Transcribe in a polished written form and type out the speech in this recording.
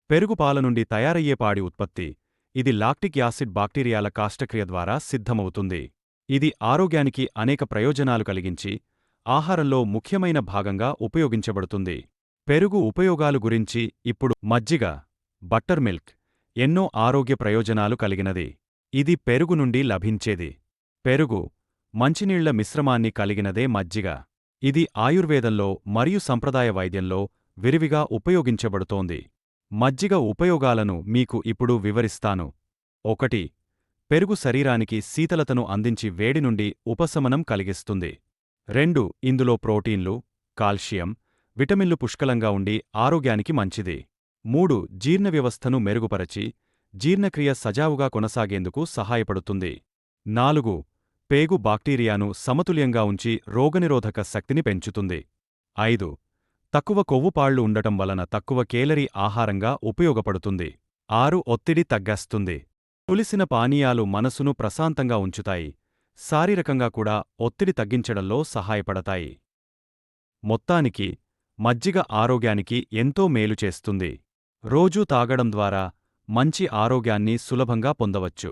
పెరుగు పాల నుండి తయారయ్యే పాడి ఉత్పత్తి. ఇది లాక్టిక్ యాసిడ్ బాక్టీరియాల కాష్టక్రియ ద్వారా సిద్ధమవుతుంది. ఇది ఆరోగ్యానికి అనేక ప్రయోజనాలు కలిగించి, ఆహారంలో ముఖ్యమైన భాగంగా ఉపయోగించబడుతుంది. పెరుగు ఉపయోగాలు గురించి ఇప్పుడు మజ్జిగ, బట్టర్ మిల్క్ ఎన్నో ఆరోగ్య ప్రయోజనాలు కలిగినది. ఇది పెరుగు నుండి లభించేది. పెరుగు, మంచినీళ్ల మిశ్రమాన్ని కలిగినదే మజ్జిగ. ఇది ఆయుర్వేదంలో మరియు సంప్రదాయ వైద్యంలో విరివిగా ఉపయోగించబడుతోంది. మజ్జిగ ఉపయోగాలను మీకు ఇప్పుడు వివరిస్తాను. 1. పెరుగు శరీరానికి శీతలతను అందించి వేడి నుండి ఉపశమనం కలిగిస్తుంది. 2. ఇందులో ప్రోటీన్లు, కాల్షియం, విటమిన్లు పుష్కలంగా ఉండి ఆరోగ్యానికి మంచిది. 3. జీర్ణ వ్యవస్థను మెరుగుపరచి, జీర్ణక్రియ సజావుగా కొనసాగేందుకు సహాయపడుతుంది. 4. పేగు బాక్టీరియాను సమతుల్యంగా ఉంచి రోగనిరోధక శక్తిని పెంచుతుంది. 5. తక్కువ కొవ్వుపాళ్లు ఉండటం వలన తక్కువ కేలరీ ఆహారంగా ఉపయోగపడుతుంది. 6. ఒత్తిడి తగ్గస్తుంది. పులిసిన పానీయాలు మనసును ప్రశాంతంగా ఉంచుతాయి. శారీరకంగా కూడా ఒత్తిడి తగ్గించడంలో సహాయపడతాయి. మొత్తానికి మజ్జిగ ఆరోగ్యానికి ఎంతో మేలు చేస్తుంది. రోజూ తాగడం ద్వారా మంచి ఆరోగ్యాన్ని సులభంగా పొందవచ్చు.